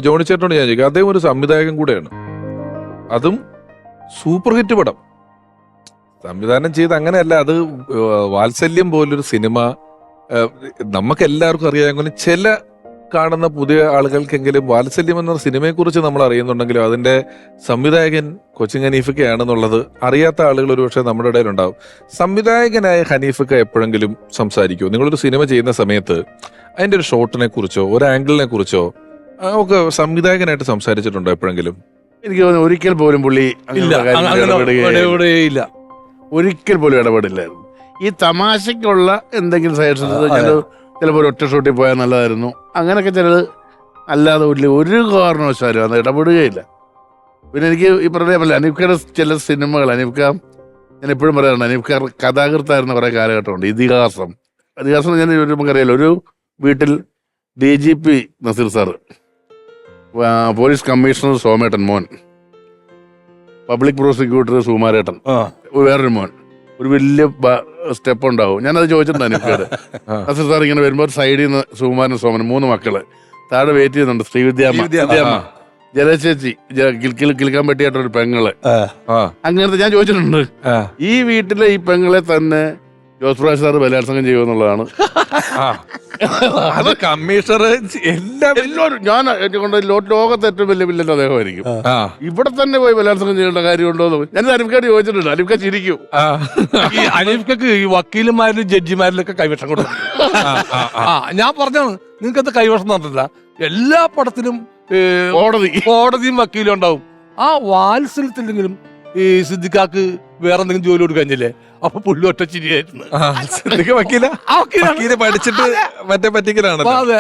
Johnny ചേട്ടനോട് ഞാൻ ചോദിക്കാം, അദ്ദേഹം ഒരു സംവിധായകൻ കൂടെയാണ്. അതും സൂപ്പർ ഹിറ്റ് പടം സംവിധാനം ചെയ്ത് അങ്ങനെയല്ല. അത് വാത്സല്യം പോലൊരു സിനിമ നമുക്ക് എല്ലാവർക്കും അറിയാമെങ്കിലും ചില കാണുന്ന പുതിയ ആളുകൾക്കെങ്കിലും വാത്സല്യം എന്ന സിനിമയെ കുറിച്ച് നമ്മൾ അറിയുന്നുണ്ടെങ്കിലും അതിന്റെ സംവിധായകൻ കൊച്ചിൻ ഹനീഫയ്ക്കാണെന്നുള്ളത് അറിയാത്ത ആളുകൾ ഒരുപക്ഷെ നമ്മുടെ ഇടയിലുണ്ടാവും. സംവിധായകനായ ഹനീഫക്ക എപ്പോഴെങ്കിലും സംസാരിക്കുമോ? നിങ്ങളൊരു സിനിമ ചെയ്യുന്ന സമയത്ത് അതിന്റെ ഒരു ഷോട്ടിനെ കുറിച്ചോ ഒരു ആംഗിളിനെ കുറിച്ചോ ഒക്കെ സംവിധായകനായിട്ട് സംസാരിച്ചിട്ടുണ്ടോ എപ്പോഴെങ്കിലും? എനിക്ക് തോന്നുന്നു ഒരിക്കൽ പോലും പുള്ളി ഇല്ല, ഒരിക്കൽ പോലും ഇടപെടില്ലായിരുന്നു. ഈ തമാശക്കുള്ള എന്തെങ്കിലും സജഷൻസ് ചിലപ്പോൾ ഒറ്റ ഷൂട്ടിൽ പോയാൽ നല്ലതായിരുന്നു, അങ്ങനെയൊക്കെ ചിലത്. അല്ലാതെ ഒരു കാരണവശാലും അത് ഇടപെടുകയില്ല. പിന്നെ എനിക്ക് ഈ പറഞ്ഞ അനീഫ്ക്കയുടെ ചില സിനിമകൾ, ഞാൻ എപ്പോഴും പറയാറുണ്ട്, അനീഫ്ക്ക കഥാകൃത്തായിരുന്ന കുറേ കാലഘട്ടമുണ്ട്. ഇതിഹാസം ഞാൻ നമുക്കറിയാലോ, ഒരു വീട്ടിൽ DGP Naseer sir, police commissioner സോമേട്ടൻ മോൻ, പബ്ലിക് പ്രോസിക്യൂട്ടർ സുകുമാരേട്ടൻ, വേറൊരു മോൻ, ഒരു വലിയ സ്റ്റെപ്പ് ഉണ്ടാവും. ഞാനത് ചോദിച്ചിട്ടുണ്ട് അനീഫ്ക്കയോട്. നസീർ സാർ ഇങ്ങനെ വരുമ്പോൾ സൈഡിൽ നിന്ന് സുകുമാരൻ സോമൻ 3 മക്കള് താഴെ വെയിറ്റ് ചെയ്യുന്നുണ്ട്. ശ്രീവിദ്യാമ്മ, ജലചേച്ചി, കിൽക്കാൻ പറ്റിയായിട്ടൊരു പെങ്ങള്. അങ്ങനത്തെ ഞാൻ ചോദിച്ചിട്ടുണ്ട്. ഈ വീട്ടിലെ ഈ പെങ്ങളെ തന്നെ ജോസ് പ്രകാശ് സാറ് ബലാത്സംഗം ചെയ്യുമെന്നുള്ളതാണ്. അത് കമ്മീഷണർ എല്ലാവരും ഞാൻ കൊണ്ട് ലോകത്തെ ഏറ്റവും വലിയ വില്ലൻ അദ്ദേഹമായിരിക്കും. ഇവിടെ തന്നെ പോയി ബലാത്സംഗം ചെയ്യേണ്ട കാര്യമുണ്ടോ എന്ന് ഞാൻ അനീഫ്ക്കയോട് ചോദിച്ചിട്ടുണ്ട്. അനീഫ്ക്ക ചിരിക്കും. ഈ അനീഫ്ക്കക്ക് ഈ വക്കീലുമാരിലും ജഡ്ജിമാരിലൊക്കെ കൈവശം കൊടുക്കും. ഞാൻ പറഞ്ഞാണ്, നിങ്ങൾക്കത് കൈവശം നടന്നില്ല. എല്ലാ പടത്തിലും കോടതിയും വക്കീലും ഉണ്ടാവും. ആ വാത്സല്യത്തിലെങ്കിലും ഈ സിദ്ദിഖാക്ക് വേറെ എന്തെങ്കിലും ജോലി കൊടുക്കാഞ്ഞില്ലേ? അപ്പൊ പുള്ളി ഒറ്റ ചിരിയായിരുന്നു. വക്കീല പഠിച്ചിട്ട് മറ്റേ പറ്റിക്കലാണ്. അതെ.